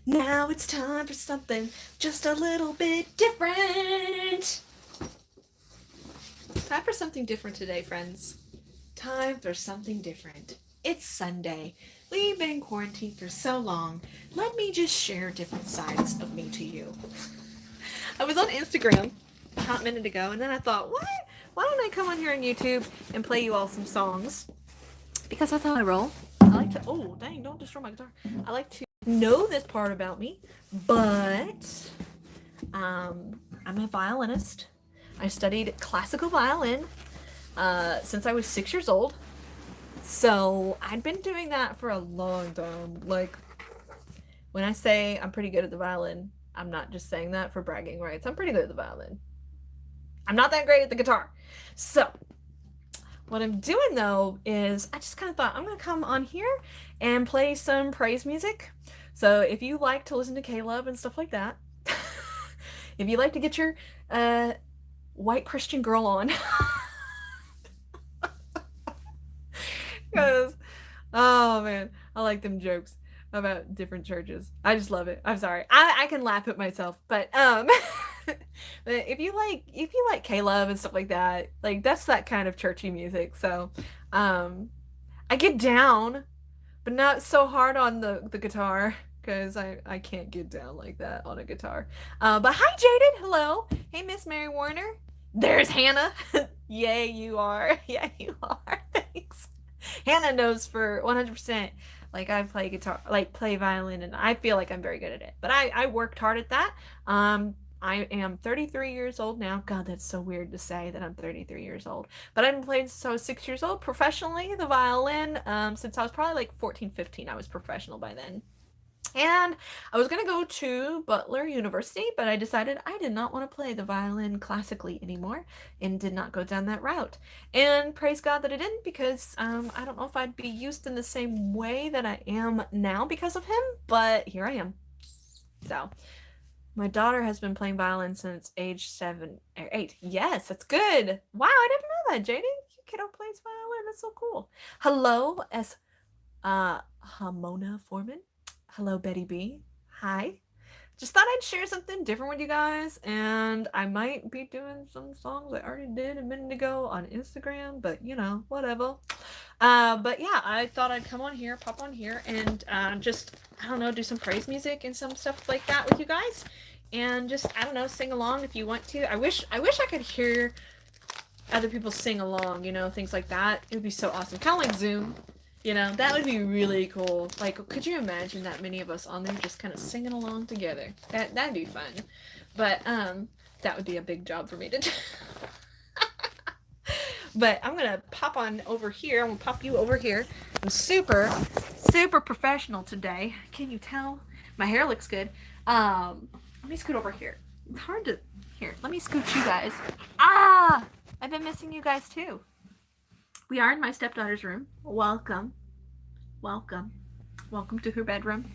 Now it's time for something just a little bit different. Time for something different today, friends. Time for something different. It's Sunday. We've been in quarantine for so long. Let me just share different sides of me to you. I was on Instagram a hot minute ago, and then I thought, why don't I come on here on YouTube and play you all some songs? Because that's how I roll. I like to, oh, dang, don't destroy my guitar. I like to know this part about me, but I'm a violinist. I studied classical violin since I was 6 years old. So I'd been doing that for a long time. Like, when I say I'm pretty good at the violin, I'm not just saying that for bragging rights. I'm pretty good at the violin. I'm not that great at the guitar. So, what I'm doing though is I just kind of thought I'm going to come on here and play some praise music. So, if you like to listen to K-Love and stuff like that, if you like to get your white Christian girl on, because, oh man, I like them jokes about different churches. I just love it. I'm sorry. I can laugh at myself, but but if you like K-Love and stuff like that, like that's that kind of churchy music. So I get down, but not so hard on the guitar because I can't get down like that on a guitar. But hi Jaden, hello. Hey Miss Mary Warner. There's Hannah. Yay, you are. Yeah, you are. Thanks. Hannah knows for 100%. Like I play guitar, like play violin, and I feel like I'm very good at it. But I worked hard at that. I am 33 years old now. God, that's so weird to say that I'm 33 years old. But I've been playing since I was 6 years old professionally, the violin, since I was probably like 14, 15. I was professional by then. And I was going to go to Butler University, but I decided I did not want to play the violin classically anymore and did not go down that route. And praise God that I didn't, because I don't know if I'd be used in the same way that I am now because of him, but here I am. So, my daughter has been playing violin since age 7 or 8. Yes, that's good. Wow, I didn't know that, Jaden. Your kiddo plays violin. That's so cool. Hello, as Hamona Foreman. Hello, Betty B. Hi. Just thought I'd share something different with you guys, and I might be doing some songs I already did a minute ago on Instagram, but you know, whatever. But yeah, I thought I'd come on here, pop on here, and just, I don't know, do some praise music and some stuff like that with you guys, and just, I don't know, sing along if you want to. I wish I could hear other people sing along, you know, things like that. It would be so awesome. Kind of like Zoom. You know, that would be really cool. Like, could you imagine that many of us on there just kind of singing along together? That'd be fun. But that would be a big job for me to do. But I'm gonna pop on over here. I'm gonna pop you over here. I'm super, super professional today. Can you tell? My hair looks good. Let me scoot over here. It's hard to. Here, let me scoot you guys. Ah! I've been missing you guys too. We are in my stepdaughter's room. Welcome. Welcome. Welcome to her bedroom.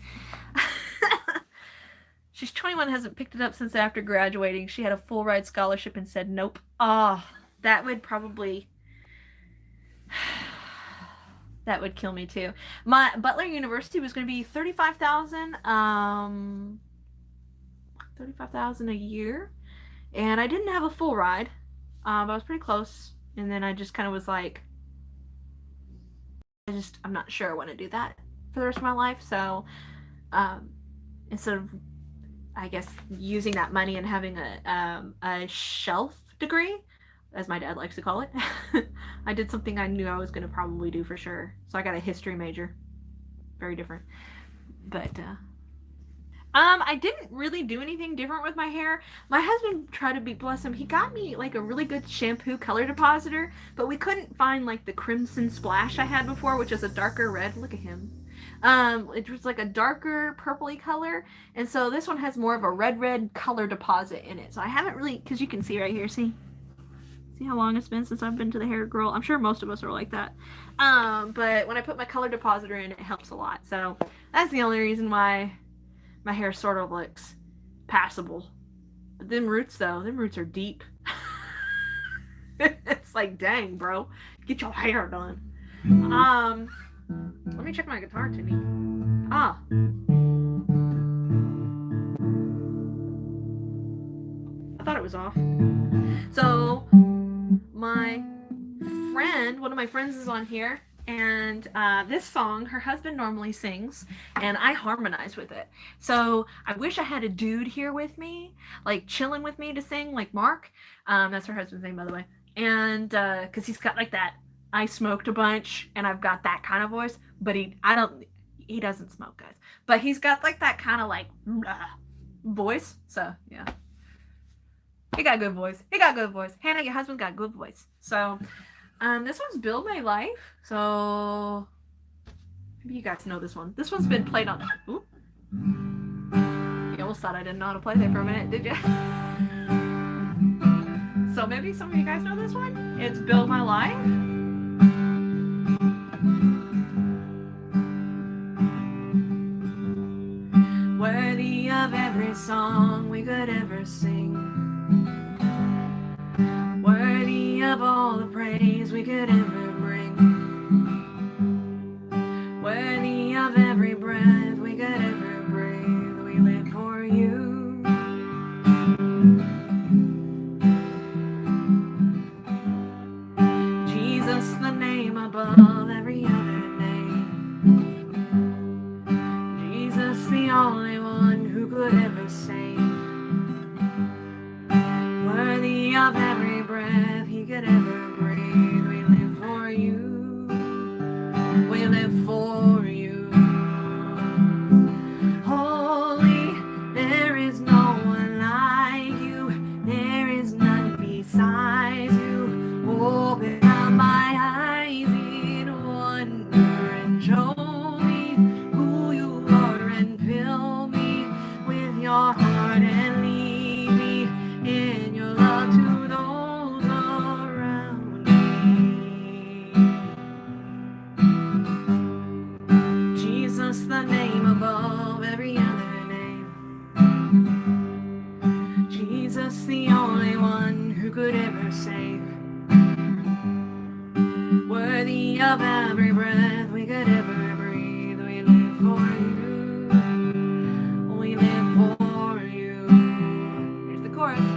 She's 21, hasn't picked it up since after graduating. She had a full ride scholarship and said nope. Ah, oh, that would probably... that would kill me too. My Butler University was going to be $35,000 $35,000 a year. And I didn't have a full ride. But I was pretty close. And then I just kind of was like, I'm not sure I want to do that for the rest of my life. So instead of, I guess, using that money and having a shelf degree, as my dad likes to call it, I did something I knew I was going to probably do for sure. So I got a history major. Very different. But I didn't really do anything different with my hair. My husband tried to be, bless him, he got me like a really good shampoo color depositor, but we couldn't find like the crimson splash I had before, which is a darker red. Look at him. It was like a darker purpley color, and so this one has more of a red color deposit in it. So I haven't really, because you can see right here, see how long it's been since I've been to the hair girl. I'm sure most of us are like that. But when I put my color depositor in, it helps a lot. So that's the only reason why my hair sort of looks passable. But them roots though, them roots are deep. It's like, dang, bro, get your hair done. Let me check my guiture tuning. it was off. So my friend, one of my friends is on here, and this song her husband normally sings, and I harmonize with it. So I wish I had a dude here with me, like chilling with me to sing, like Mark. That's her husband's name, by the way. And because he's got like that, I smoked a bunch, and I've got that kind of voice. But he doesn't smoke, guys. But he's got like that kind of like voice. So yeah. He got good voice. Hannah, your husband got good voice. So, this one's Build My Life. So, maybe you guys know this one. This one's been played on. Ooh. You almost thought I didn't know how to play there for a minute, did you? So maybe some of you guys know this one. It's Build My Life. Worthy of every song we could ever sing. Worthy of all the praise we could ever bring. Worthy of every breath we could ever breathe. We live for you. Jesus, the name above every other name. Jesus, the only one who could ever save. Worthy of every breath he could ever breathe. We live for you. We live for you. Holy, there is no one like you. There is none besides you. Open up my eyes in wonder and show me who you are and fill me with your heart and lead me in your love to those around me. Jesus, the name above every other name. Jesus, the only one who could ever save. Worthy of every breath we could ever breathe. We live for you. We live for you. Here's the chorus.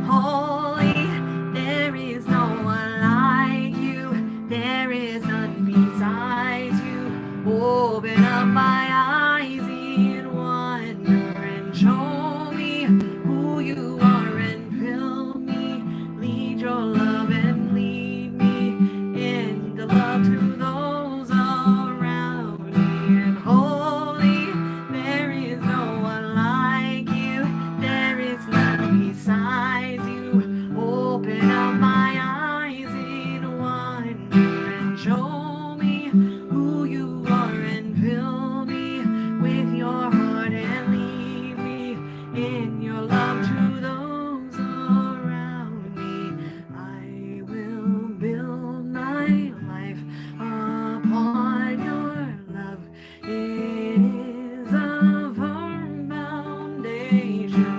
Holy, there is no one like you. There is none besides you. Open up my eyes in wonder and show me who you are and fill me. Lead your love and lead me in the love to those around me. And holy, there is no one like you. There is none besides you. Open up my eyes in wonder and show me who you are and fill me with your heart and lead me in your love to those around me. I will build my life upon your love. It is a firm foundation.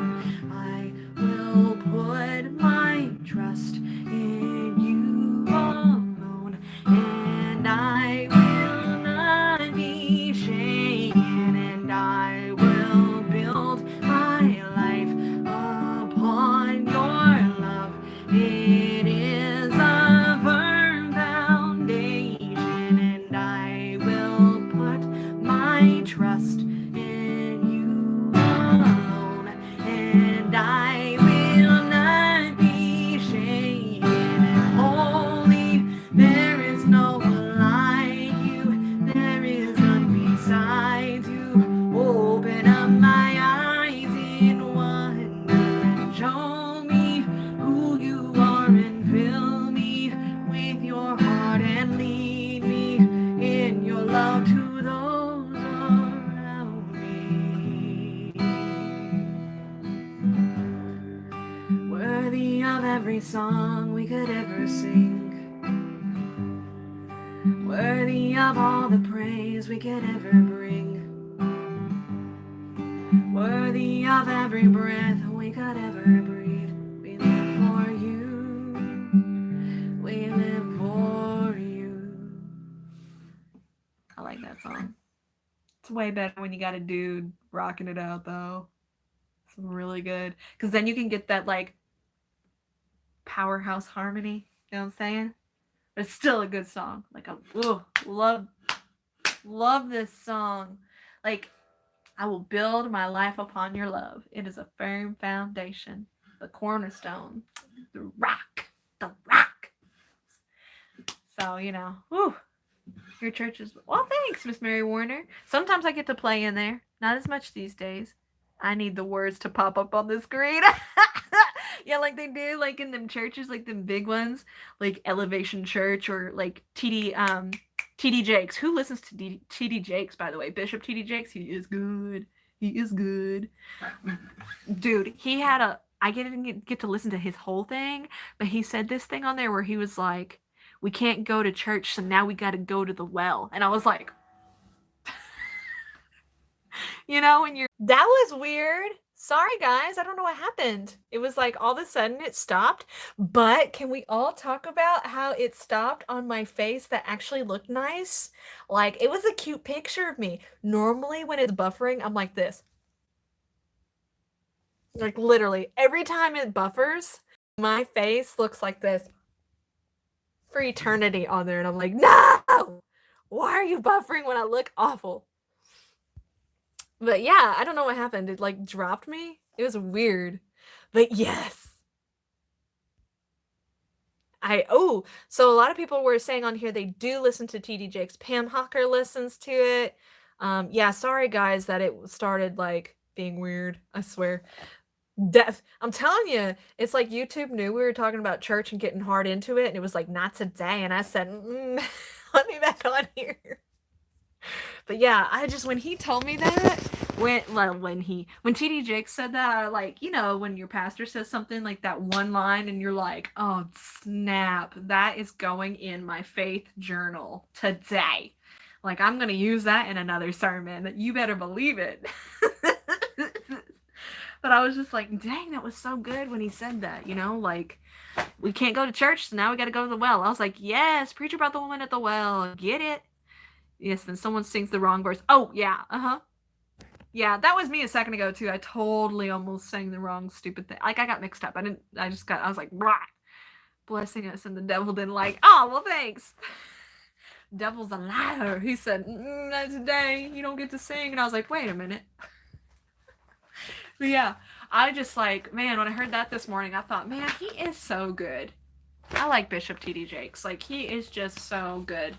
I will put my trust in you alone, and I will not be shaken, and I will build my life upon your love. It is a firm foundation, and I will put my trust in you alone, and I will not be shaken. And holy, there is no one like you. There is none besides you. Open up my eyes in wonder and show me who you are and fill me with your heart and lead me in your love to those around me. Worthy of every song we could ever sing. Worthy of all the praise we could ever bring. Worthy of every breath we could ever breathe. We live for you. We live for you. I like that song. It's way better when you got a dude rocking it out, though. It's really good. Because then you can get that, like, powerhouse harmony. You know what I'm saying? But it's still a good song. Like, love this song. Like, I will build my life upon your love. It is a firm foundation, the cornerstone, the rock, the rock. So, your church is, well, thanks, Miss Mary Warner. Sometimes I get to play in there. Not as much these days. I need the words to pop up on the screen. Yeah, like they do, like in them churches, like them big ones, like Elevation Church or like TD Jakes. Who listens to TD Jakes, by the way? Bishop TD Jakes, he is good. He is good. Dude, he had I didn't get to listen to his whole thing, but he said this thing on there where he was like, we can't go to church, so now we got to go to the well. And I was like, that was weird. Sorry, guys. I don't know what happened. It was like all of a sudden it stopped. But can we all talk about how it stopped on my face that actually looked nice? Like, it was a cute picture of me. Normally, when it's buffering, I'm like this. Like, literally, every time it buffers, my face looks like this for eternity on there. And I'm like, no! Why are you buffering when I look awful? But yeah, I don't know what happened. It like dropped me. It was weird. But yes. So a lot of people were saying on here they do listen to TD Jakes. Pam Hawker listens to it. Yeah, sorry guys that it started like being weird. I swear. I'm telling you, it's like YouTube knew we were talking about church and getting hard into it, and it was like, not today. And I said, let me back on here. But yeah, when he told me that, when TD Jakes said that, I like, when your pastor says something like that one line and you're like, oh snap, that is going in my faith journal today. Like, I'm going to use that in another sermon. You better believe it. But I was just like, dang, that was so good when he said that, like, we can't go to church, so now we got to go to the well. I was like, yes, preach about the woman at the well. Get it? Yes, then someone sings the wrong verse. Oh, yeah, Yeah, that was me a second ago, too. I totally almost sang the wrong stupid thing. Like, I got mixed up. I was like, blah, blessing us, and the devil didn't like, oh, well, thanks. Devil's a liar. He said, not today, you don't get to sing. And I was like, wait a minute. But yeah, I just like, man, when I heard that this morning, I thought, man, he is so good. I like Bishop T.D. Jakes. Like, he is just so good.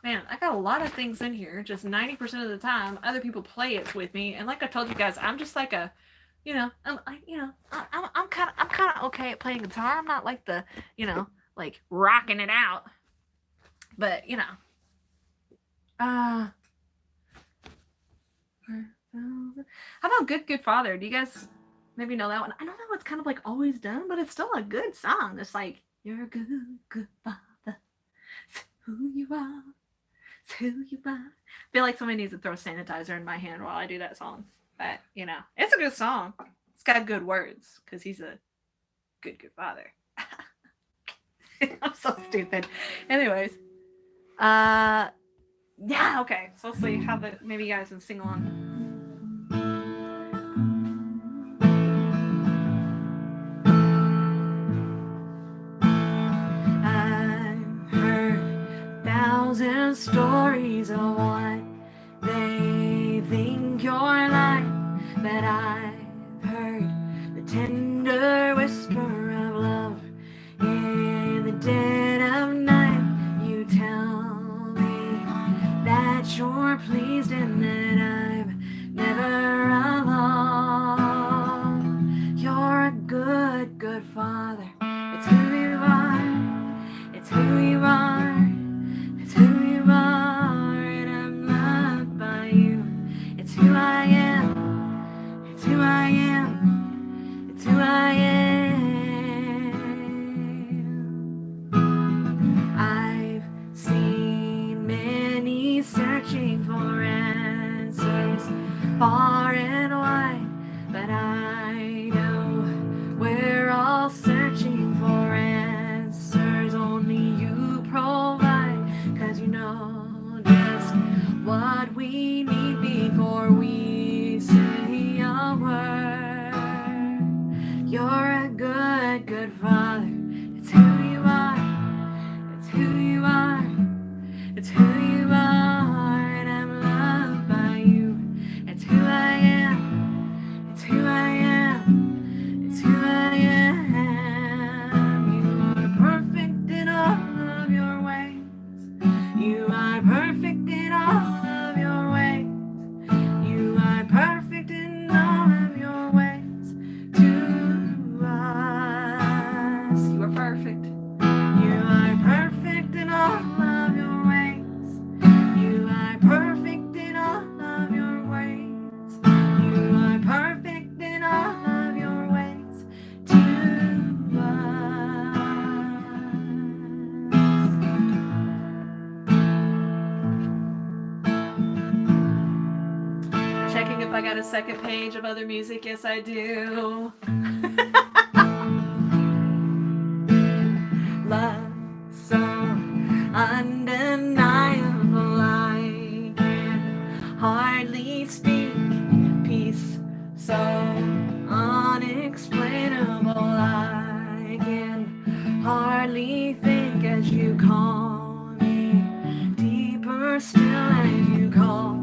Man, I got a lot of things in here. Just 90% of the time, other people play it with me, and like I told you guys, I'm just like I'm kind of okay at playing guitar. I'm not like the, like rocking it out, but how about Good Father? Do you guys maybe know that one? I know that one's kind of like always done, but it's still a good song. It's like, you're a good father. It's who you are. It's who you are. I feel like somebody needs to throw sanitizer in my hand while I do that song. But, it's a good song. It's got good words because he's a good father. I'm so stupid. Anyways. Yeah, okay. So let's see how maybe you guys can sing along. Stories of what they think you're like, but I've heard the tender whisper of love in the dead of night. You tell me that you're pleased and that I'm never alone. You're a good father. It's who you are. It's who you are. It's who you are, and I'm loved by you. It's who I am. It's who I am. It's who I am. I've seen many searching for answers far and wide, but I know we're all searching for answers only you provide. 'Cause you know just what we need before we say a word. if I got a second page of other music. Yes, I do. Love so undeniable, I can hardly speak. Peace so unexplainable, I can hardly think as you call me. Deeper still as you call me.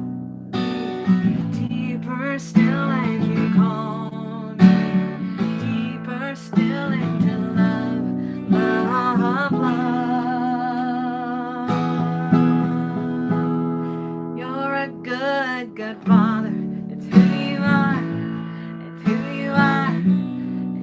Deeper still as you call me. Deeper still into love, love, love. You're a good, good Father. It's who you are. It's who you are.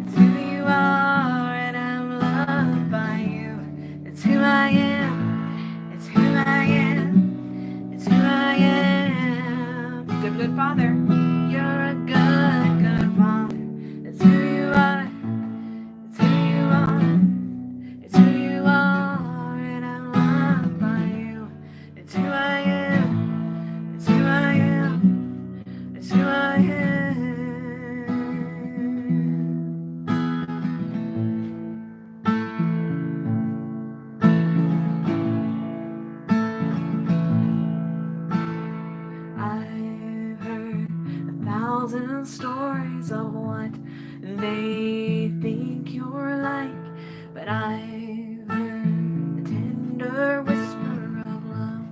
It's who you are, and I'm loved by you. It's who I am. It's who I am. It's who I am. Good, good Father. You're a good, good Father. It's who you are. It's who you are. It's who you are, and I'm loved by you. It's who I am. It's who I am. It's who I am. I've heard 1,000 stories of what they think you're like, but I've heard the tender whisper of love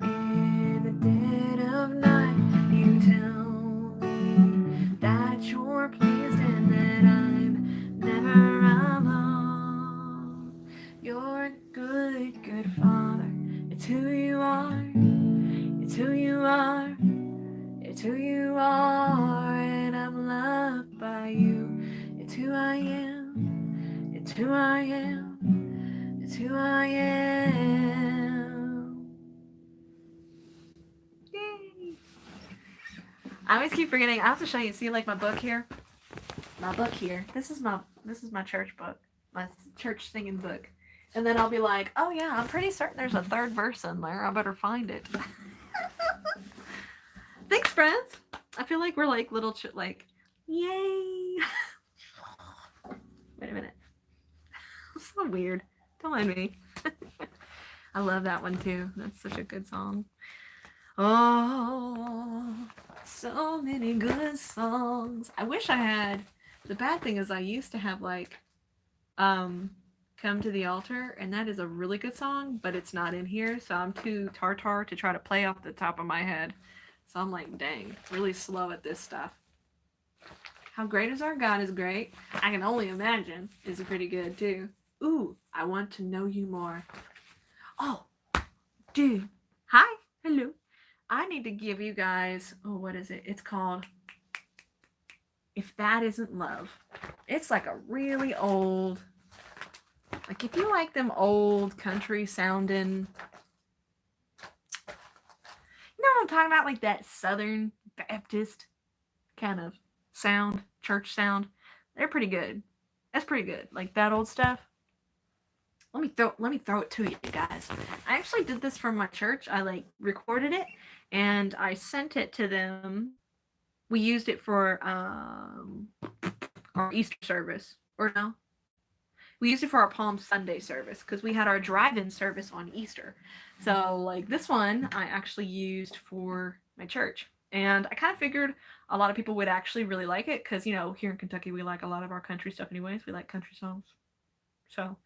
in the dead of night. You tell me that you're pleased and that I'm never alone. You're a good, good Father. It's who you are. It's who you are. It's who you are, and I'm loved by you. It's who I am. It's who I am. It's who I am. Yay! I always keep forgetting. I have to show you. See, like my book here. My book here. This is my church book. My church singing book. And then I'll be like, oh yeah, I'm pretty certain there's a third verse in there. I better find it. Thanks, friends. I feel like we're like little like, yay. Wait a minute. So weird. Don't mind me. I love that one too. That's such a good song. Oh, so many good songs. I wish I had. The bad thing is I used to have like Come to the Altar, and that is a really good song, but it's not in here, so I'm too tartar to try to play off the top of my head. So I'm like, dang, really slow at this stuff. How Great Is Our God is great. I Can Only Imagine is pretty good too. Ooh, I Want to Know You More. Oh, dude. Hi. Hello. I need to give you guys, oh, what is it? It's called If That Isn't Love. It's like a really old, like if you like them old country sounding, you know what I'm talking about? Like that Southern Baptist kind of sound, church sound. They're pretty good. That's pretty good. Like that old stuff. Let me throw it to you guys. I actually did this for my church. I like recorded it and I sent it to them. We used it for our Easter service. Or no? We used it for our Palm Sunday service because we had our drive-in service on Easter. So like this one I actually used for my church. And I kind of figured a lot of people would actually really like it because, you know, here in Kentucky we like a lot of our country stuff anyways. We like country songs. So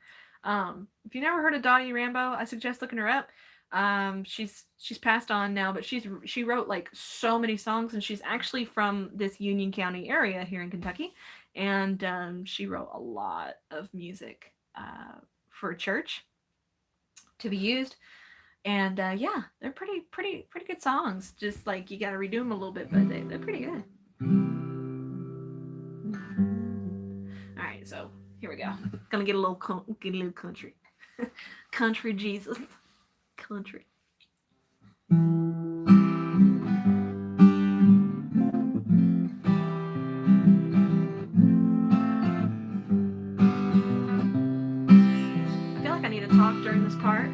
if you never heard of Dottie Rambo, I suggest looking her up. She's passed on now, but she wrote like so many songs, and she's actually from this Union County area here in Kentucky, and she wrote a lot of music for church to be used. And yeah, they're pretty good songs. Just like you got to redo them a little bit, but they're pretty good. All right, so here we go. Gonna get a little country. Country Jesus. Country. I feel like I need to talk during this part.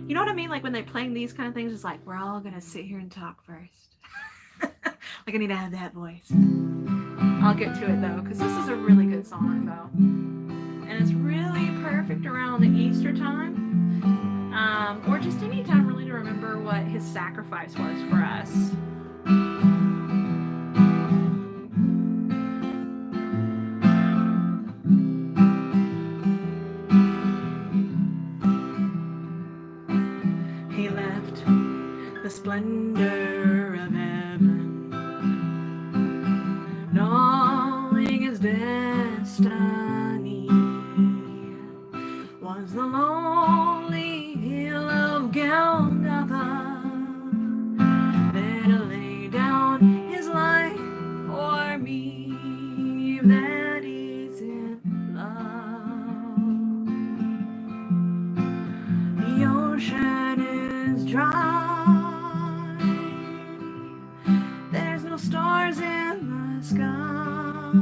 You know what I mean? Like when they're playing these kind of things, it's like, we're all going to sit here and talk first. Like I need to have that voice. I'll get to it though, because this is a really good song though. And it's really perfect around the Easter time. Or just any time really to remember what his sacrifice was for us. He left the splendor of heaven, knowing his destiny was the lonely hill of Golgotha, there to lay down his life for me. That isn't love. The ocean is dry, there's no stars in the sky,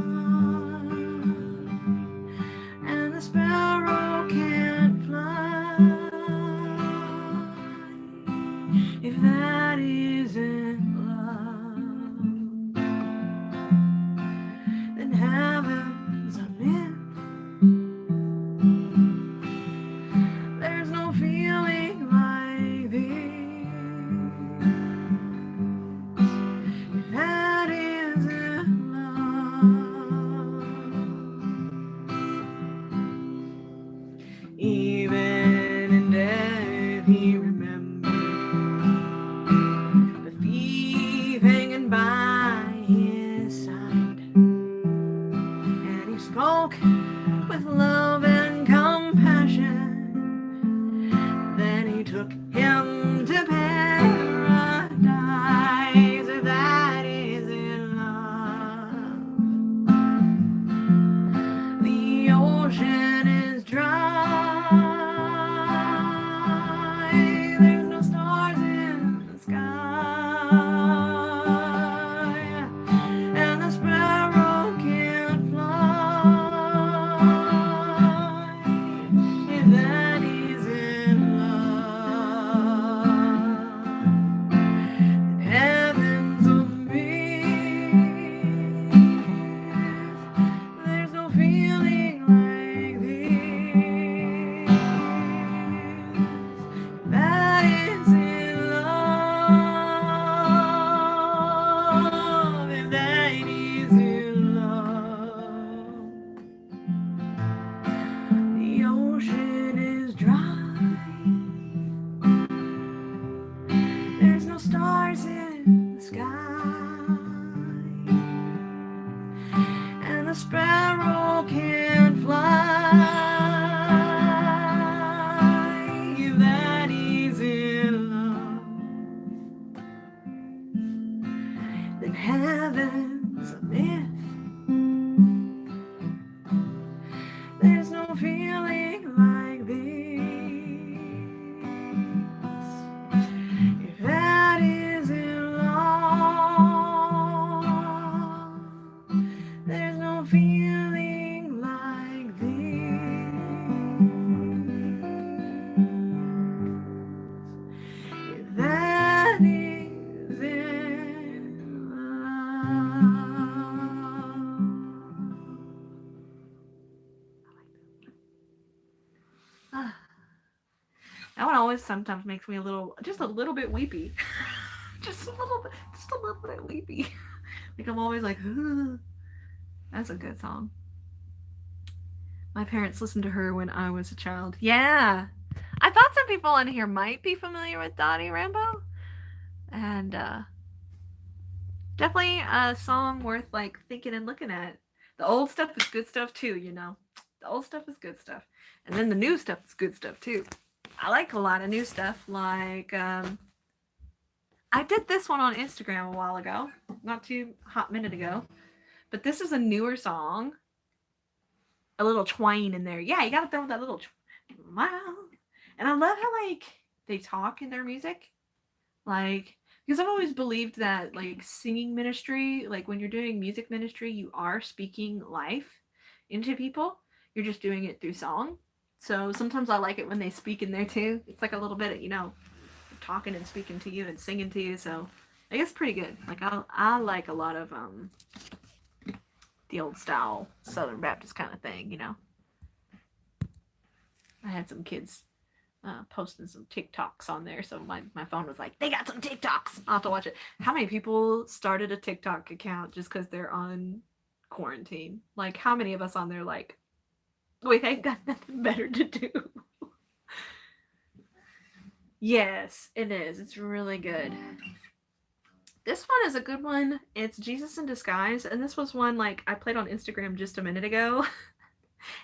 and the sparrow can't fly. If that isn't love, then heaven's a myth. There's no feeling like this. If that isn't love, even in death he remembered the thief hanging by his side, and he spoke with love and compassion. Then he took him to paradise. If that isn't love, the ocean is dry, there's no stars in the sky, and the sparrow can't fly. If that isn't love, then heaven's a myth. There's no feeling like this. That isn't love. If that isn't love, the ocean is dry, there's no stars in the sky, and the sparrow can't fly. If that isn't love, then heaven's a myth. There's no feeling like this. If that isn't love, there's no feeling like this. If that isn't love. That one always sometimes makes me just a little bit weepy. just a little bit weepy. Like I'm always like, ugh. That's a good song. My parents listened to her when I was a child. Yeah. I thought some people in here might be familiar with Dottie Rambo. And definitely a song worth like thinking and looking at. The old stuff is good stuff too, you know. The old stuff is good stuff. And then the new stuff is good stuff too. I like a lot of new stuff. Like, I did this one on Instagram a while ago. Not too hot minute ago. But this is a newer song. A little twang in there. Yeah, you gotta throw that little wow. And I love how like they talk in their music. Like, because I've always believed that like singing ministry, like when you're doing music ministry, you are speaking life into people. You're just doing it through song. So sometimes I like it when they speak in there too. It's like a little bit of, talking and speaking to you and singing to you. So I guess pretty good. Like I like a lot of the old style Southern Baptist kind of thing. I had some kids posting some TikToks on there, so my phone was like, they got some TikToks. I'll have to watch it. How many people started a TikTok account just because they're on quarantine? Like, how many of us on there like, we ain't got nothing better to do? Yes, it is. It's really good. This one is a good one. It's Jesus in Disguise, and this was one like I played on Instagram just a minute ago.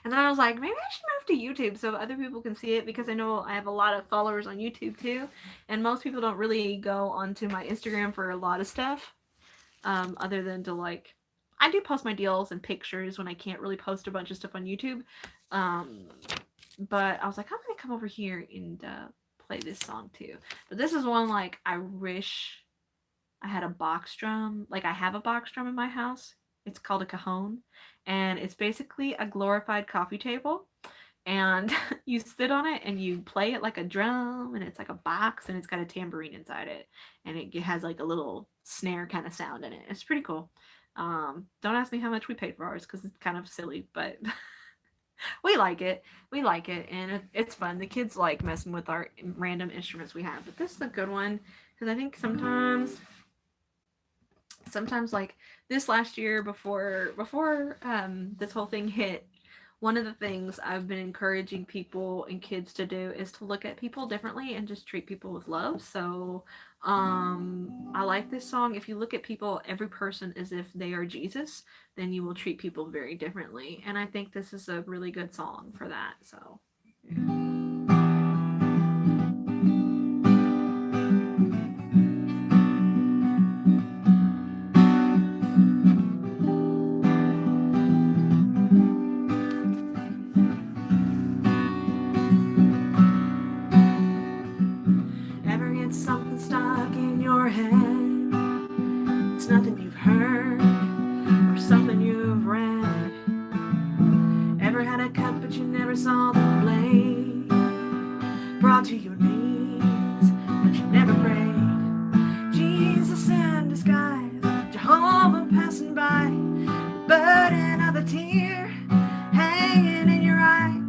And then I was like, maybe I should move to YouTube so other people can see it, because I know I have a lot of followers on YouTube too. And most people don't really go onto my Instagram for a lot of stuff. Other than to like, I do post my deals and pictures when I can't really post a bunch of stuff on YouTube. But I was like, I'm going to come over here and play this song too. But this is one like, I wish I had a box drum. Like, I have a box drum in my house. It's called a cajon, and it's basically a glorified coffee table, and you sit on it and you play it like a drum, and it's like a box, and it's got a tambourine inside it, and it has like a little snare kind of sound in it. It's pretty cool. Don't ask me how much we paid for ours, because it's kind of silly, but we like it. And it's fun. The kids like messing with our random instruments we have, but this is a good one, because I think sometimes like this last year before this whole thing hit, one of the things I've been encouraging people and kids to do is to look at people differently and just treat people with love. So I like this song. If you look at people, every person as if they are Jesus, then you will treat people very differently. And I think this is a really good song for that. So yeah. Something stuck in your head. It's nothing you've heard or something you've read. Ever had a cup but you never saw the blade? Brought to your knees but you never prayed. Jesus in disguise, Jehovah passing by, the burden of a tear hanging in your eye.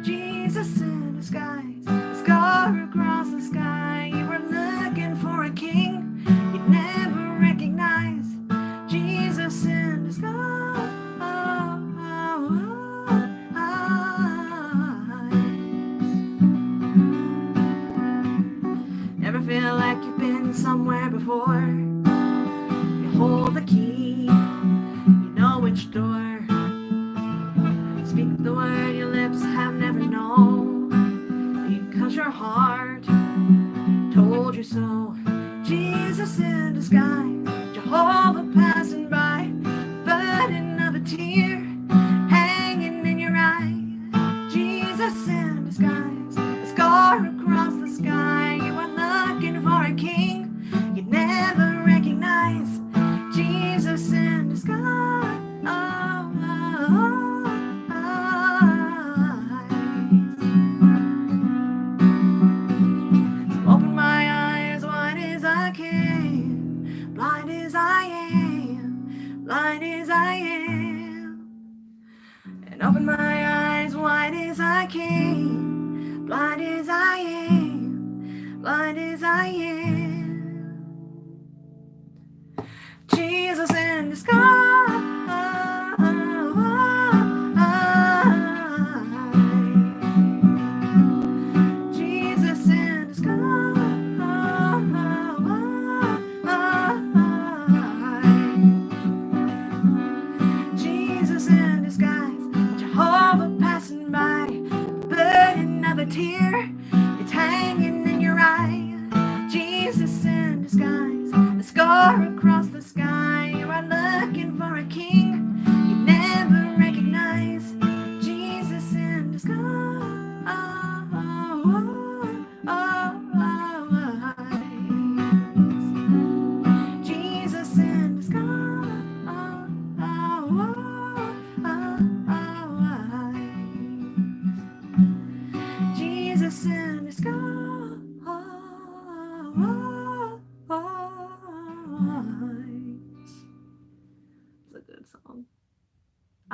Jesus in disguise, scar across the sky. For a king you'd never recognize. Jesus in disguise. Ever feel like you've been somewhere before? You hold the key, you know which door. Speak the word your lips have never known, because your heart told you so. Jesus in disguise, Jehovah passing by, burden of a tear hanging in your eye. Jesus in disguise, a scar across the sky. You are looking for a king you'd never recognize. Jesus in disguise. Blind as I am, and open my eyes wide as I can. Blind as I am, blind as I am. Jesus in disguise. Jesus in disguise. Tear, it's hanging in your eye. Jesus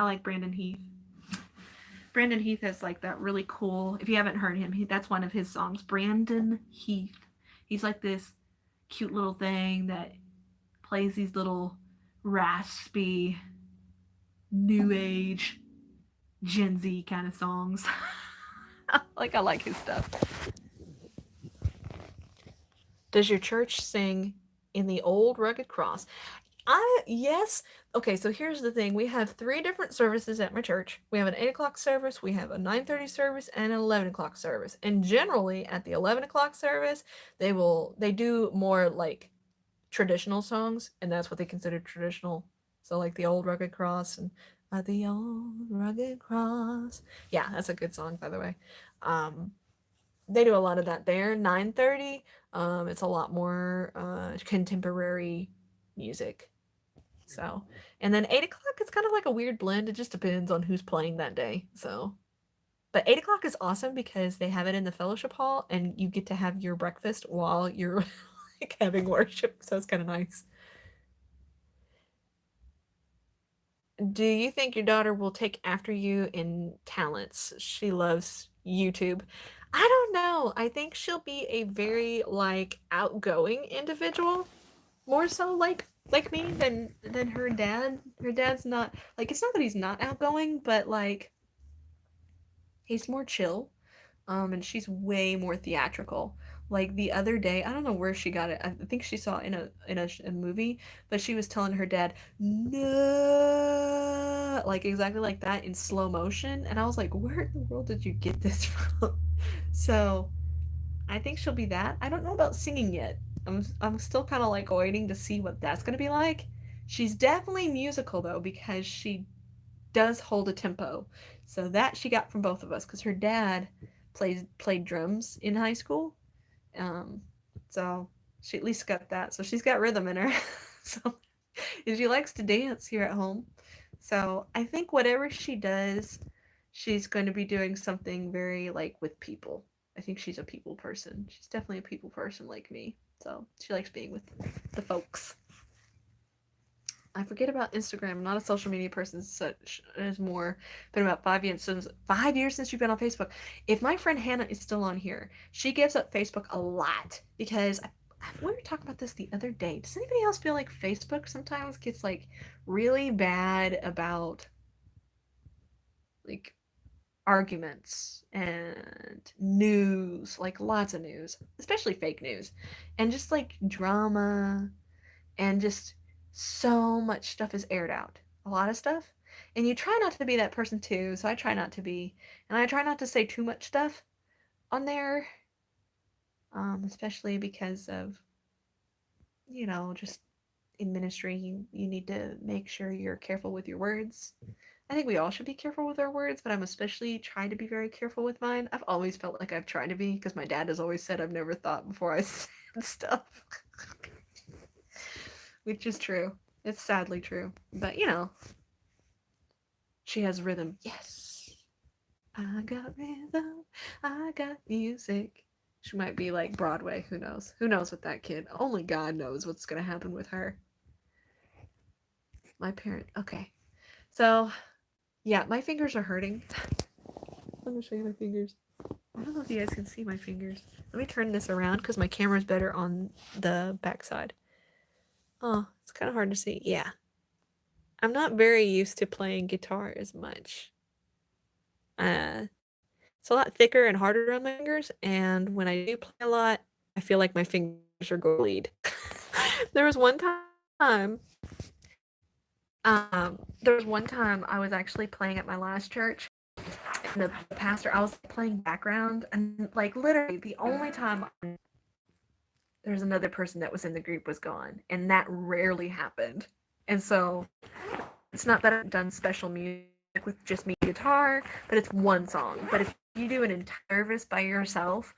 I like Brandon Heath. Brandon Heath has like that really cool. If you haven't heard him, that's one of his songs. Brandon Heath. He's like this cute little thing that plays these little raspy new age Gen Z kind of songs. Like I like his stuff. Does your church sing in the old rugged cross? Yes. Okay, so here's the thing. We have 3 different services at my church. We have an 8 o'clock service, we have a 9:30 service, and an 11 o'clock service. And generally at the 11 o'clock service, they do more like traditional songs, and that's what they consider traditional. So like the old rugged cross and the old rugged cross. Yeah, that's a good song, by the way. Um, they do a lot of that there. 9:30, it's a lot more contemporary music. So, and then 8 o'clock, it's kind of like a weird blend. It just depends on who's playing that day. So, but 8 o'clock is awesome because they have it in the fellowship hall, and you get to have your breakfast while you're like having worship. So it's kind of nice. Do you think your daughter will take after you in talents? She loves YouTube. I don't know. I think she'll be a very like outgoing individual, more so like me than her dad. Her dad's not like, it's not that he's not outgoing, but like he's more chill. And she's way more theatrical. Like the other day, I don't know where she got it. I think she saw it in a movie, but she was telling her dad, "No," like exactly like that in slow motion, and I was like, "Where in the world did you get this from?" So I think she'll be that. I don't know about singing yet. I'm still kind of like waiting to see what that's gonna be like. She's definitely musical though because she does hold a tempo. So that she got from both of us because her dad played drums in high school. Um, so she at least got that. So she's got rhythm in her. So and she likes to dance here at home. So I think whatever she does, she's going to be doing something very like with people. I think she's a people person. She's definitely a people person like me. So she likes being with the folks. I forget about Instagram. I'm not a social media person. Such as more been about 5 years since you've been on Facebook. If my friend Hannah is still on here, she gives up Facebook a lot because we were talking about this the other day. Does anybody else feel like Facebook sometimes gets like really bad about like arguments and news, like lots of news, especially fake news, and just like drama and just so much stuff is aired out. A lot of stuff. And you try not to be that person too, so I try not to be. And I try not to say too much stuff on there, especially because of, just in ministry, you need to make sure you're careful with your words. I think we all should be careful with our words, but I'm especially trying to be very careful with mine. I've always felt like I've tried to be because my dad has always said I've never thought before I said stuff. Which is true. It's sadly true. But she has rhythm. Yes. I got rhythm. I got music. She might be like Broadway. Who knows? Who knows with that kid? Only God knows what's going to happen with her. My parent. Okay. So, yeah, my fingers are hurting. Let me show you my fingers. I don't know if you guys can see my fingers. Let me turn this around because my camera's better on the backside. Oh, it's kind of hard to see. Yeah. I'm not very used to playing guitar as much. It's a lot thicker and harder on my fingers, and when I do play a lot, I feel like my fingers are going to bleed. There was one time, I was actually playing at my last church, and the pastor, I was playing background, and like literally the only time there's another person that was in the group was gone, and that rarely happened. And so it's not that I've done special music with just me guitar, but it's one song. But if you do an entire service by yourself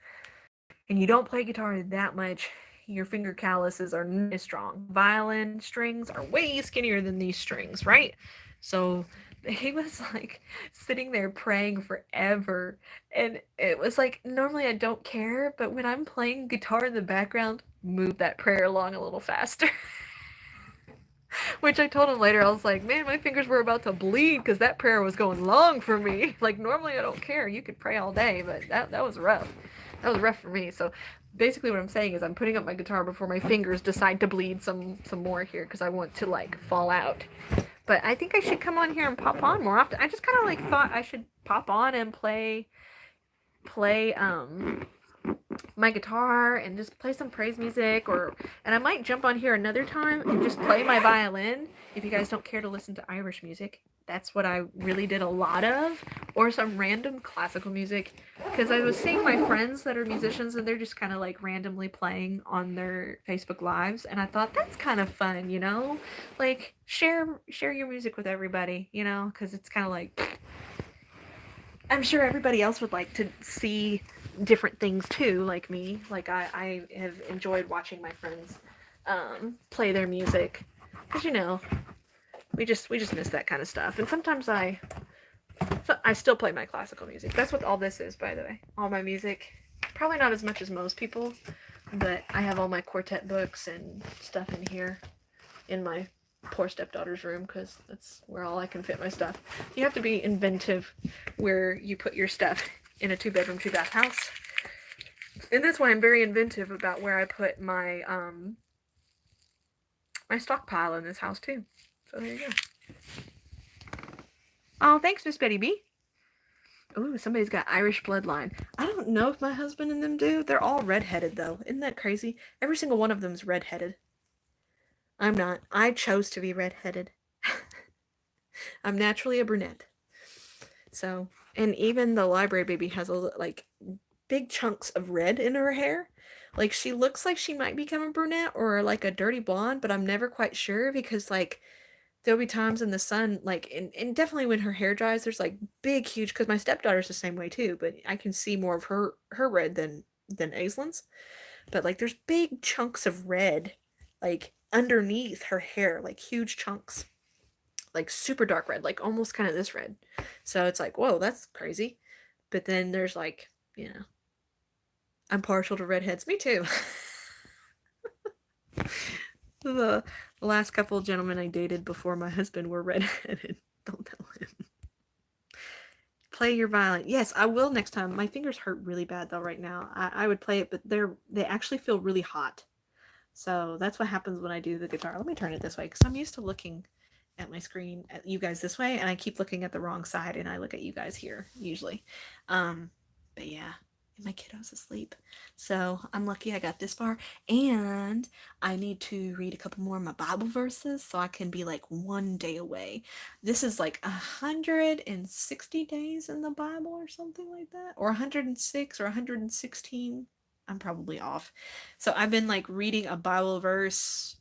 and you don't play guitar that much, your finger calluses are not as strong. Violin strings are way skinnier than these strings, right? So he was like sitting there praying forever, and it was like normally I don't care, but when I'm playing guitar in the background, move that prayer along a little faster. Which I told him later, I was like, man, my fingers were about to bleed because that prayer was going long for me. Like, normally I don't care. You could pray all day, but that was rough. That was rough for me. So basically what I'm saying is I'm putting up my guitar before my fingers decide to bleed some more here because I want to, like, fall out. But I think I should come on here and pop on more often. I just kind of, like, thought I should pop on and play my guitar and just play some praise music, and I might jump on here another time and just play my violin if you guys don't care to listen to Irish music. That's what I really did a lot of, or some random classical music, because I was seeing my friends that are musicians and they're just kind of like randomly playing on their Facebook lives, and I thought that's kind of fun, you know, like share your music with everybody, you know, because it's kind of like, I'm sure everybody else would like to see different things too, like me. Like I have enjoyed watching my friends play their music, because, you know, we just miss that kind of stuff. And sometimes I still play my classical music. That's what all this is, by the way. All my music. Probably not as much as most people, but I have all my quartet books and stuff in here in my poor stepdaughter's room, because that's where all I can fit my stuff. You have to be inventive where you put your stuff in a 2-bedroom, 2-bath house. And that's why I'm very inventive about where I put my my stockpile in this house too. So there you go. Oh, thanks, Miss Betty B. Ooh, somebody's got Irish bloodline. I don't know if my husband and them do. They're all redheaded, though. Isn't that crazy? Every single one of them's redheaded. I'm not. I chose to be redheaded. I'm naturally a brunette. So, and even the library baby has like big chunks of red in her hair. Like, she looks like she might become a brunette or like a dirty blonde, but I'm never quite sure, because like there'll be times in the sun, like, and definitely when her hair dries, there's like big, huge, because my stepdaughter's the same way too, but I can see more of her red than Aislin's. But like there's big chunks of red, like underneath her hair, like huge chunks, like super dark red, like almost kind of this red. So it's like, whoa, that's crazy. But then there's like, you know, I'm partial to redheads. Me too. the last couple of gentlemen I dated before my husband were redheaded. Don't tell him. Play your violin. Yes, I will next time. My fingers hurt really bad though right now. I would play it, but they actually feel really hot. So that's what happens when I do the guitar. Let me turn it this way, because I'm used to looking at my screen at you guys this way, and I keep looking at the wrong side, and I look at you guys here usually. But yeah, and my kiddo's asleep, so I'm lucky I got this far. And I need to read a couple more of my Bible verses so I can be like one day away. This is like 160 days in the Bible or something like that, or 106 or 116. I'm probably off. So I've been like reading a Bible verse,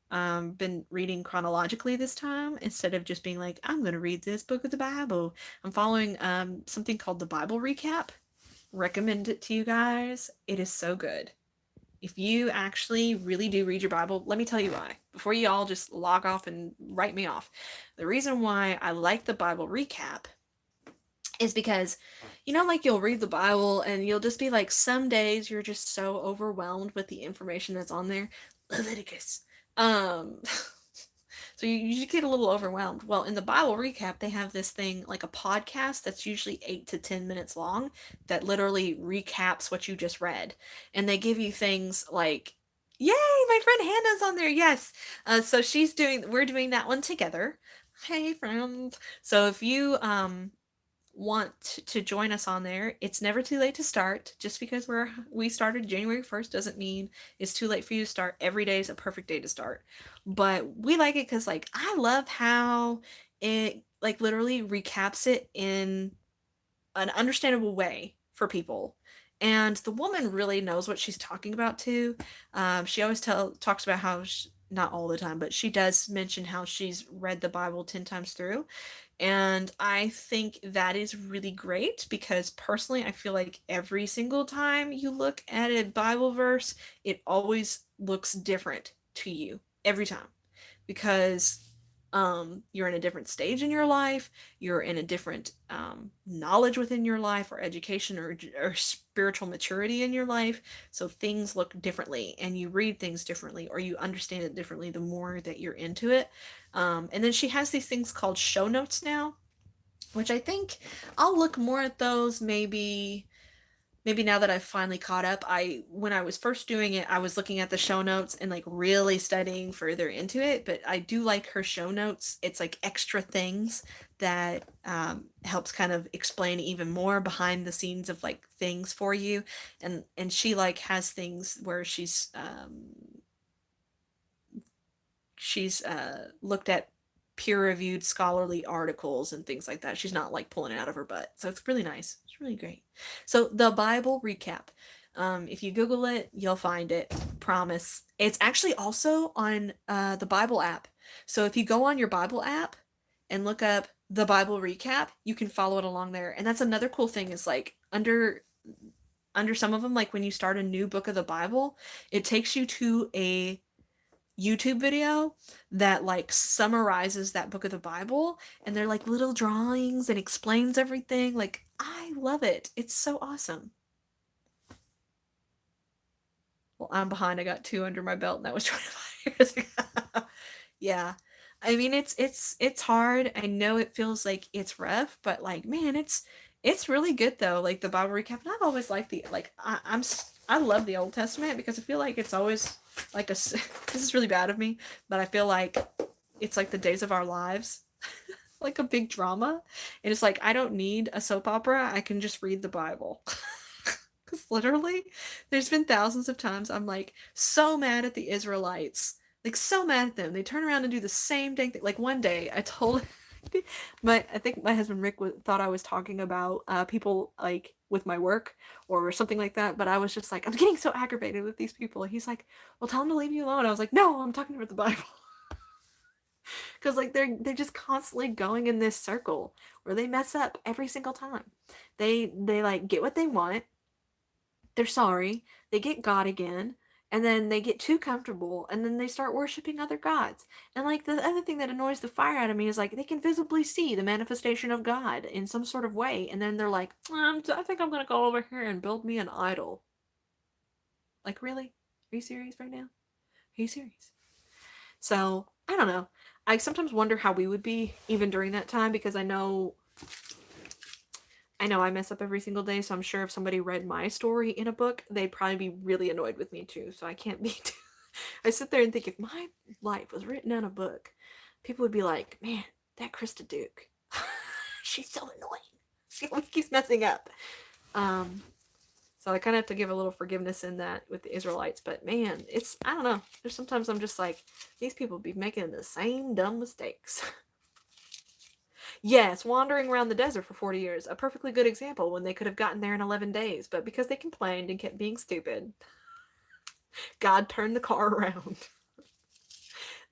been reading chronologically this time instead of just being like, I'm going to read this book of the Bible. I'm following something called the Bible Recap. Recommend it to you guys. It is so good. If you actually really do read your Bible, let me tell you why. Before you all just log off and write me off. The reason why I like the Bible Recap is because, you know, like you'll read the Bible and you'll just be like, some days you're just so overwhelmed with the information that's on there. Leviticus. So you just get a little overwhelmed. Well, in the Bible Recap, they have this thing, like a podcast that's usually 8 to 10 minutes long, that literally recaps what you just read. And they give you things like, yay, my friend Hannah's on there. Yes. So we're doing that one together. Hey, friends. So if you want to join us on there, it's never too late to start. Just because we started January 1st doesn't mean it's too late for you to start. Every day is a perfect day to start. But we like it because, like, I love how it, like, literally recaps it in an understandable way for people. And the woman really knows what she's talking about too. She always talks about how not all the time, but she does mention how she's read the Bible 10 times through. And I think that is really great, because personally, I feel like every single time you look at a Bible verse, it always looks different to you every time. Because you're in a different stage in your life, you're in a different knowledge within your life, or education, or spiritual maturity in your life. So things look differently, and you read things differently, or you understand it differently the more that you're into it. And then she has these things called show notes now, which I think I'll look more at those maybe now that I've finally caught up. When I was first doing it, I was looking at the show notes and like really studying further into it, but I do like her show notes. It's like extra things that helps kind of explain even more behind the scenes of like things for you. And she like has things where she's looked at peer-reviewed scholarly articles and things like that. She's not like pulling it out of her butt. So it's really nice. It's really great. So the Bible recap. If you Google it, you'll find it. Promise. It's actually also on the Bible app. So if you go on your Bible app and look up the Bible recap, you can follow it along there. And that's another cool thing, is like under some of them, like when you start a new book of the Bible, it takes you to a YouTube video that like summarizes that book of the Bible, and they're like little drawings and explains everything. Like, I love it. It's so awesome. Well, I'm behind. I got 2 under my belt, and that was 25 years ago. Yeah. I mean, it's hard. I know it feels like it's rough, but like, man, it's really good though. Like the Bible recap, and I've always liked I love the Old Testament, because I feel like it's always like this is really bad of me, but I feel like it's like the days of our lives, like a big drama. And it's like, I don't need a soap opera. I can just read the Bible. Because literally, there's been thousands of times I'm like so mad at the Israelites, like so mad at them. They turn around and do the same dang thing. Like one day, I told I think my husband Rick thought I was talking about people like with my work or something like that, but I was just like, I'm getting so aggravated with these people. He's like, well, tell them to leave you alone. I was like, no, I'm talking about the Bible. Because like they're just constantly going in this circle where they mess up every single time. They like get what they want, they're sorry, they get God again, and then they get too comfortable, and then they start worshiping other gods. And like the other thing that annoys the fire out of me is like they can visibly see the manifestation of God in some sort of way, and then they're like, I think I'm gonna go over here and build me an idol. Like, really? Are you serious right now? Are you serious? So I don't know. I sometimes wonder how we would be even during that time, because I know I mess up every single day, so I'm sure if somebody read my story in a book, they'd probably be really annoyed with me too. So I can't be too. I sit there and think, if my life was written in a book, people would be like, man, that Krista Duke, she's so annoying. She always keeps messing up. So I kind of have to give a little forgiveness in that with the Israelites. But man, I don't know. There's sometimes I'm just like, these people be making the same dumb mistakes. Yes, wandering around the desert for 40 years. A perfectly good example, when they could have gotten there in 11 days. But because they complained and kept being stupid, God turned the car around.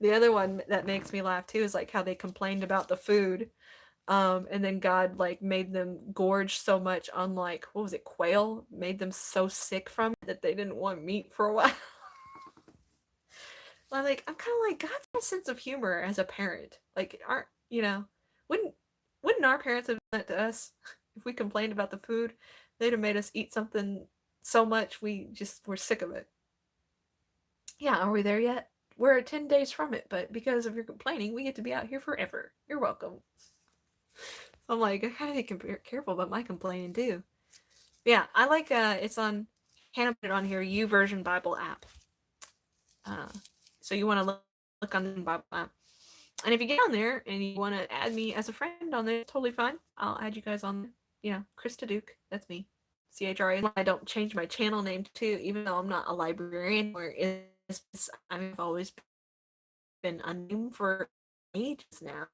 The other one that makes me laugh too is like how they complained about the food. And then God like made them gorge so much on like, what was it, quail? Made them so sick from it that they didn't want meat for a while. I'm kind of like, God has a sense of humor as a parent. Like, wouldn't our parents have done that to us? If we complained about the food, they'd have made us eat something so much we're sick of it. Yeah, are we there yet? We're 10 days from it, but because of your complaining, we get to be out here forever. You're welcome. So I'm like, I gotta be careful about my complaining too. Yeah, I like it's on Hannah put it on here, YouVersion Bible app. So you want to look on the Bible app. And if you get on there and you want to add me as a friend on there, it's totally fine. I'll add you guys on there. Yeah, Krista Duke, that's me. CHRA. I don't change my channel name too, even though I'm not a librarian. I've always been unnamed for ages now.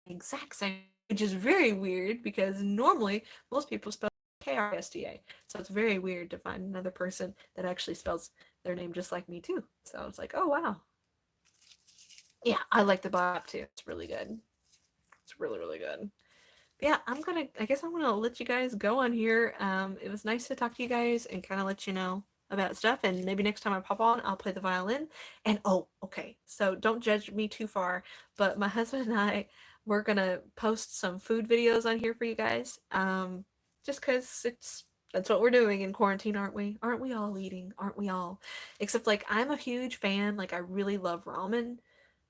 Exact same, which is very weird because normally most people spell KRSTA. So it's very weird to find another person that actually spells their name just like me too. So it's like, oh wow. Yeah, I like the Bob too. It's really good. It's really, really good. But yeah, I guess I'm gonna let you guys go on here. It was nice to talk to you guys and kind of let you know about stuff, and maybe next time I pop on, I'll play the violin. And oh, okay, so don't judge me too far, but my husband and I, we're gonna post some food videos on here for you guys. Just because that's what we're doing in quarantine, aren't we? Aren't we all eating? Aren't we all? Except like I'm a huge fan, like I really love ramen,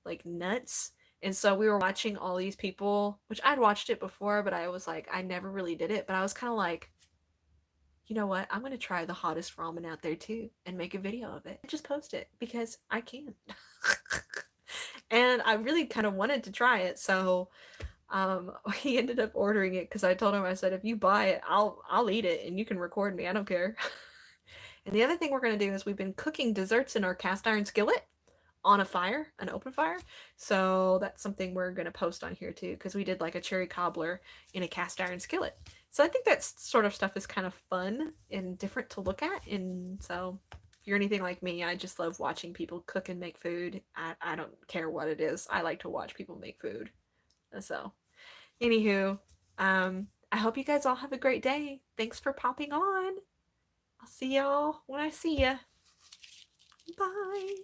like nuts. And so we were watching all these people, which I'd watched it before, but I was like, I never really did it. But I was kind of like, you know what? I'm gonna try the hottest ramen out there too and make a video of it. Just post it because I can. And I really kind of wanted to try it, so he ended up ordering it because I told him, I said, if you buy it, I'll eat it and you can record me. I don't care. And the other thing we're gonna do is we've been cooking desserts in our cast iron skillet on a fire, an open fire. So that's something we're going to post on here too, because we did like a cherry cobbler in a cast iron skillet. So I think that sort of stuff is kind of fun and different to look at. And so if you're anything like me, I just love watching people cook and make food. I don't care what it is. I like to watch people make food. So anywho, I hope you guys all have a great day. Thanks for popping on. I'll see y'all when I see ya. Bye.